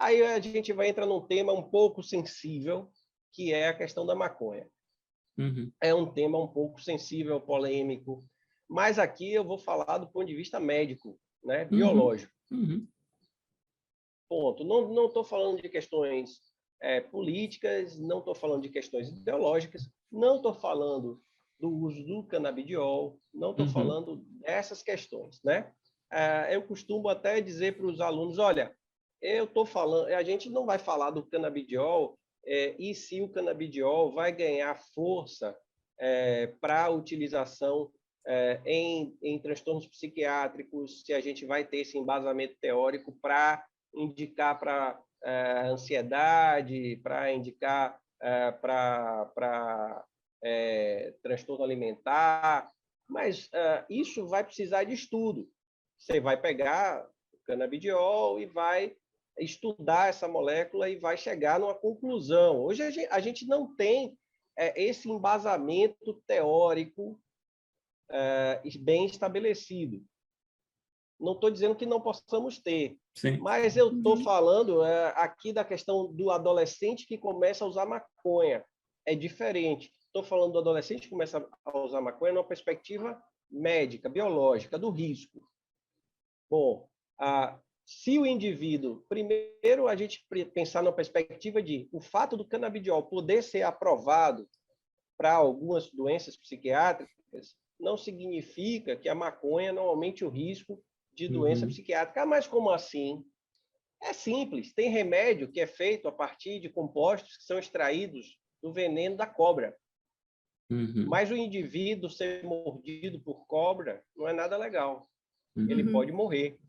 Aí a gente vai entrar num tema um pouco sensível, que é a questão da maconha. É um tema um pouco sensível, polêmico, mas aqui eu vou falar do ponto de vista médico, né, biológico. Ponto. Não estou falando de questões políticas, não estou falando de questões ideológicas, não estou falando do uso do canabidiol, não estou falando dessas questões, né? Eu costumo até dizer para os alunos, olha, eu estou falando, a gente não vai falar do canabidiol e se o canabidiol vai ganhar força para a utilização em transtornos psiquiátricos, se a gente vai ter esse embasamento teórico para indicar para ansiedade, para indicar para transtorno alimentar, mas isso vai precisar de estudo. Você vai pegar o canabidiol e vai estudar essa molécula e vai chegar numa conclusão. Hoje a gente não tem esse embasamento teórico bem estabelecido. Não estou dizendo que não possamos ter, mas eu estou falando aqui da questão do adolescente que começa a usar maconha. É diferente. Estou falando do adolescente que começa a usar maconha numa perspectiva médica, biológica, do risco. Bom, se o indivíduo... Primeiro, a gente pensar na perspectiva de o fato do canabidiol poder ser aprovado para algumas doenças psiquiátricas não significa que a maconha não aumente o risco de doença psiquiátrica. Mas como assim? É simples. Tem remédio que é feito a partir de compostos que são extraídos do veneno da cobra. Mas o indivíduo ser mordido por cobra não é nada legal. Ele pode morrer.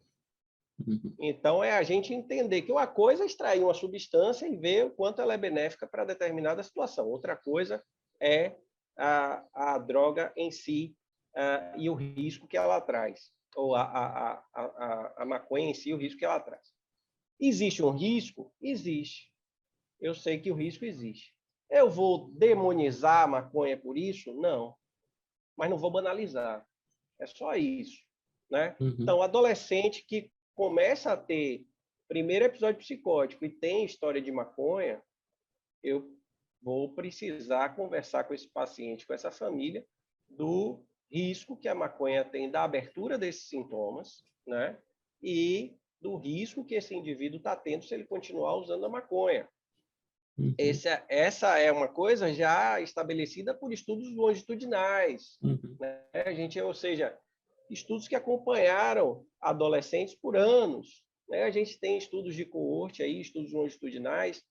Então, é a gente entender que uma coisa é extrair uma substância e ver o quanto ela é benéfica para determinada situação. Outra coisa é a droga em si e o risco que ela traz. Ou a maconha em si, o risco que ela traz. Existe um risco? Existe. Eu sei que o risco existe. Eu vou demonizar a maconha por isso? Não. Mas não vou banalizar. É só isso, né? Então, o adolescente que começa a ter primeiro episódio psicótico e tem história de maconha, eu vou precisar conversar com esse paciente, com essa família, do risco que a maconha tem da abertura desses sintomas, né? E do risco que esse indivíduo está tendo se ele continuar usando a maconha. Essa é uma coisa já estabelecida por estudos longitudinais, né? Ou seja, estudos que acompanharam adolescentes por anos, né? A gente tem estudos de coorte, aí, estudos longitudinais,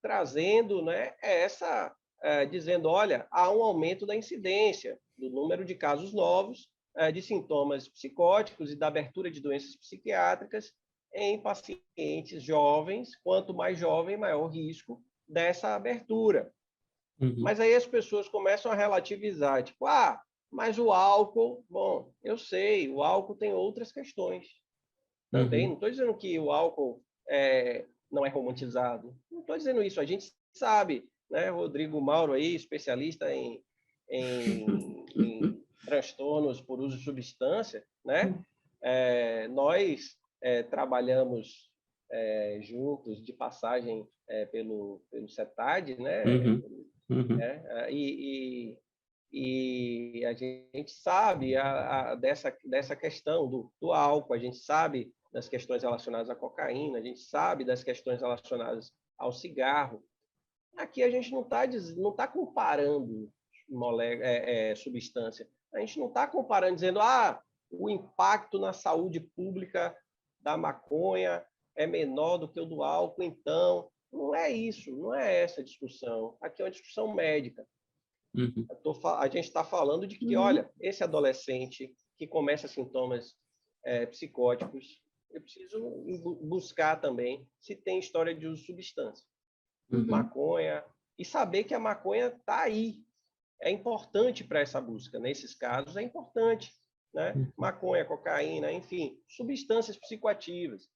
trazendo, né, dizendo, olha, há um aumento da incidência do número de casos novos de sintomas psicóticos e da abertura de doenças psiquiátricas em pacientes jovens. Quanto mais jovem, maior o risco dessa abertura. Mas aí as pessoas começam a relativizar, tipo, mas o álcool, bom, eu sei, o álcool tem outras questões também. Não estou dizendo que o álcool não é romantizado. Não estou dizendo isso. A gente sabe, né? Rodrigo Mauro aí, especialista em transtornos por uso de substância, né? Nós trabalhamos juntos de passagem pelo CETAD, né? E a gente sabe dessa questão do álcool, a gente sabe das questões relacionadas à cocaína, a gente sabe das questões relacionadas ao cigarro. Aqui a gente não tá comparando substância. A gente não está comparando, dizendo o impacto na saúde pública da maconha é menor do que o do álcool, então. Não é isso, não é essa a discussão. Aqui é uma discussão médica. A gente está falando de que, olha, esse adolescente que começa sintomas psicóticos, eu preciso buscar também se tem história de uso de substância. Maconha, e saber que a maconha está aí. É importante para essa busca. Nesses casos, é importante, né? Maconha, cocaína, enfim, substâncias psicoativas.